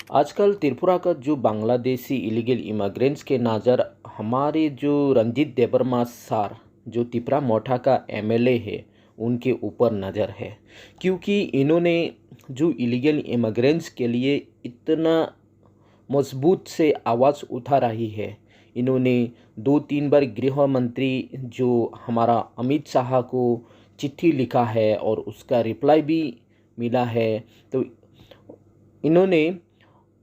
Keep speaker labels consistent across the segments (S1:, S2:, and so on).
S1: आजकल त्रिपुरा का जो बांग्लादेशी इलीगल इमिग्रेंट्स के नज़र हमारे जो रंजीत देबर्मा सर जो तिपरा मोठा का एमएलए है उनके ऊपर नज़र है, क्योंकि इन्होंने जो इलीगल इमिग्रेंट्स के लिए इतना मजबूत से आवाज़ उठा रही है। इन्होंने 2-3 बार गृह मंत्री जो हमारा अमित शाह को चिट्ठी लिखा है और उसका रिप्लाई भी मिला है। तो इन्होंने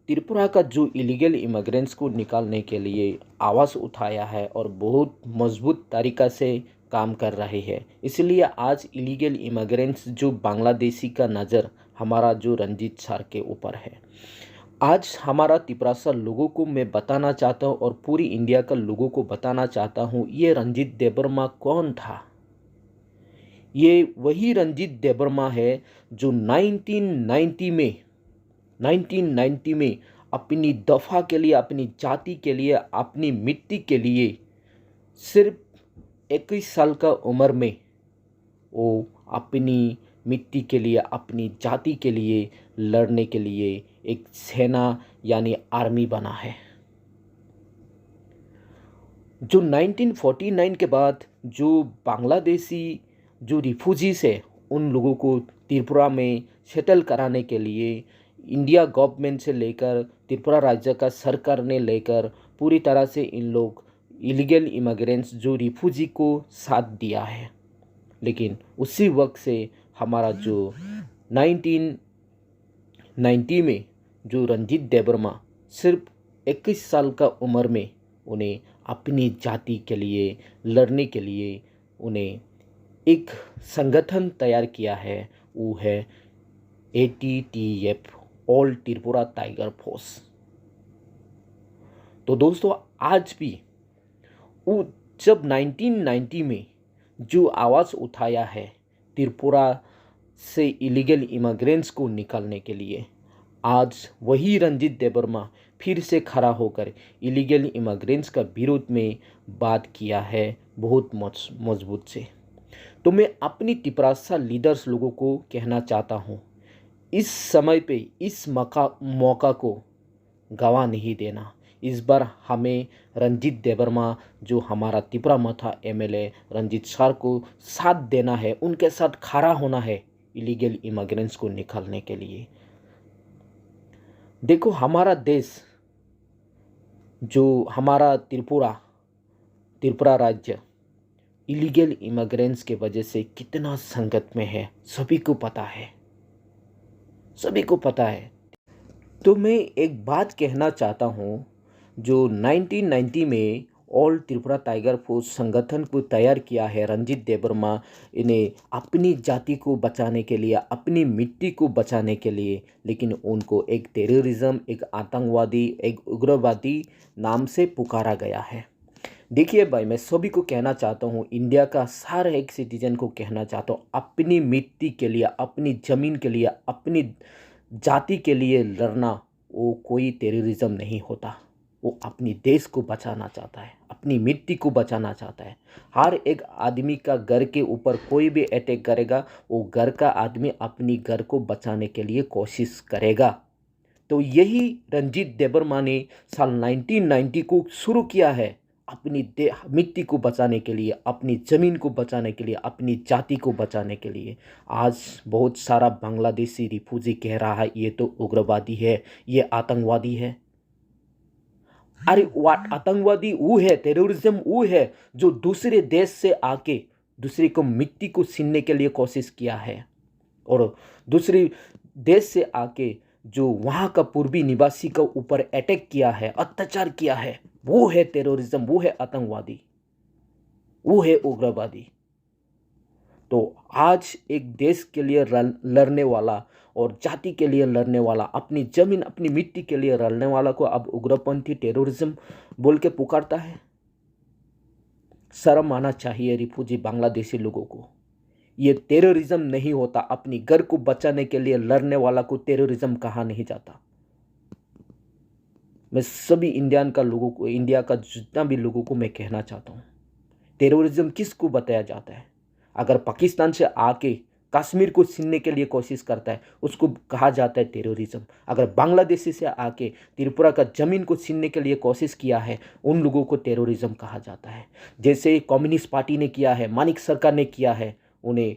S1: त्रिपुरा का जो इलीगल इमिग्रेंट्स को निकालने के लिए आवाज़ उठाया है और बहुत मजबूत तरीक़ा से काम कर रहे हैं। इसलिए आज इलीगल इमिग्रेंट्स जो बांग्लादेशी का नज़र हमारा जो रंजीत सर के ऊपर है। आज हमारा त्रिपुरा लोगों को मैं बताना चाहता हूँ और पूरी इंडिया का लोगों को बताना चाहता हूँ, ये रंजीत देबर्मा कौन था। ये वही रंजीत देबर्मा है जो 1990 में अपनी दफ़ा के लिए, अपनी जाति के लिए, अपनी मिट्टी के लिए सिर्फ 21 साल का उम्र में वो अपनी मिट्टी के लिए, अपनी जाति के लिए लड़ने के लिए एक सेना यानी आर्मी बना है। जो 1949 के बाद जो बांग्लादेशी जो रिफ्यूजीज है उन लोगों को त्रिपुरा में सेटल कराने के लिए इंडिया गवर्नमेंट से लेकर त्रिपुरा राज्य का सरकार ने लेकर पूरी तरह से इन लोग इलीगल इमिग्रेंट्स जो रिफ्यूजी को साथ दिया है। लेकिन उसी वक्त से हमारा जो 1990 में जो रंजीत देबर्मा सिर्फ 21 साल का उम्र में उन्हें अपनी जाति के लिए लड़ने के लिए उन्हें एक संगठन तैयार किया है, वो है ATTF, all Tripura tiger force. तो दोस्तों आज भी वो जब 1990 में जो आवाज़ उठाया है त्रिपुरा से इलीगल इमिग्रेंट्स को निकालने के लिए, आज वही रंजीत देबर्मा फिर से खड़ा होकर इलीगल इमिग्रेंट्स का विरोध में बात किया है बहुत मजबूत से। तो मैं अपनी त्रिपुरा लीडर्स लोगों को कहना चाहता हूँ, इस समय पे इस मौका को गवा नहीं देना। इस बार हमें रंजीत देबर्मा जो हमारा त्रिपुरा मोठा एमएलए रंजीत सर को साथ देना है, उनके साथ खड़ा होना है इलीगल इमिग्रेंट्स को निकालने के लिए। देखो हमारा देश जो हमारा त्रिपुरा राज्य इलीगल इमिग्रेंट्स के वजह से कितना संकट में है, सभी को पता है, सभी को पता है। तो मैं एक बात कहना चाहता हूँ, जो 1990 में ऑल त्रिपुरा टाइगर फोर्स संगठन को तैयार किया है रंजीत देबर्मा, इन्हें अपनी जाति को बचाने के लिए, अपनी मिट्टी को बचाने के लिए, लेकिन उनको एक टेररिज्म, एक आतंकवादी, एक उग्रवादी नाम से पुकारा गया है। देखिए भाई, मैं सभी को कहना चाहता हूँ, इंडिया का हर एक सिटीजन को कहना चाहता हूँ, अपनी मिट्टी के लिए, अपनी ज़मीन के लिए, अपनी जाति के लिए लड़ना वो कोई टेररिज्म नहीं होता। वो अपनी देश को बचाना चाहता है, अपनी मिट्टी को बचाना चाहता है। हर एक आदमी का घर के ऊपर कोई भी अटैक करेगा, वो घर का आदमी अपनी घर को बचाने के लिए कोशिश करेगा। तो यही रंजीत देबर्मा ने साल 1990 को शुरू किया है, अपनी मिट्टी को बचाने के लिए, अपनी ज़मीन को बचाने के लिए, अपनी जाति को बचाने के लिए। आज बहुत सारा बांग्लादेशी रिफ्यूजी कह रहा है ये तो उग्रवादी है, ये आतंकवादी है। अरे आतंकवादी वो है, टेररिज्म वो है जो दूसरे देश से आके दूसरे को मिट्टी को छीनने के लिए कोशिश किया है, और दूसरे देश से आके जो वहाँ का पूर्वी निवासी के ऊपर अटैक किया है, अत्याचार किया है, वो है टेररिज्म, वो है आतंकवादी, वो है उग्रवादी। तो आज एक देश के लिए लड़ने वाला और जाति के लिए लड़ने वाला, अपनी ज़मीन अपनी मिट्टी के लिए लड़ने वाला को अब उग्रपंथी टेररिज्म बोल के पुकारता है। शर्म आना चाहिए रिफ्यूजी बांग्लादेशी लोगों को। ये टेररिज्म नहीं होता, अपनी घर को बचाने के लिए लड़ने वाला को टेररिज्म कहा नहीं जाता। मैं सभी इंडियन का लोगों को, इंडिया का जितना भी लोगों को मैं कहना चाहता हूँ, टेररिज्म किसको बताया जाता है? अगर पाकिस्तान से आके कश्मीर को छीनने के लिए कोशिश करता है उसको कहा जाता है टेररिज्म। अगर बांग्लादेशी से आके त्रिपुरा का ज़मीन को छीनने के लिए कोशिश किया है उन लोगों को टेररिज्म कहा जाता है। जैसे कम्युनिस्ट पार्टी ने किया है, मानिक सरकार ने किया है, उन्हें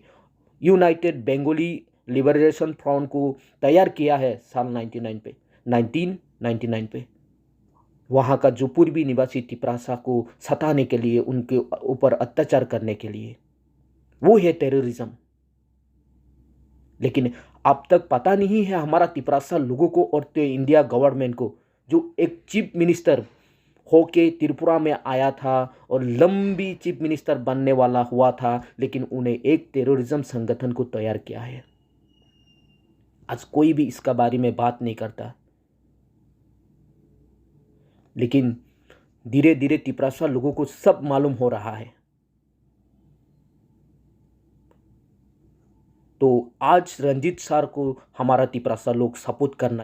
S1: यूनाइटेड बंगाली लिबरेशन फ्रंट को तैयार किया है साल 1999 पे। वहाँ का जो पूर्वी निवासी तिपरासा को सताने के लिए, उनके ऊपर अत्याचार करने के लिए, वो है टेररिज्म। लेकिन अब तक पता नहीं है हमारा तिपरासा लोगों को और तो इंडिया गवर्नमेंट को, जो एक चीफ मिनिस्टर होके त्रिपुरा में आया था और लंबी चीफ मिनिस्टर बनने वाला हुआ था, लेकिन उन्हें एक टेररिज्म संगठन को तैयार किया है। आज कोई भी इसका बारे में बात नहीं करता, लेकिन धीरे धीरे तिपरासा लोगों को सब मालूम हो रहा है। तो आज रंजीत सर को हमारा तिपरासा लोग सपोर्ट करना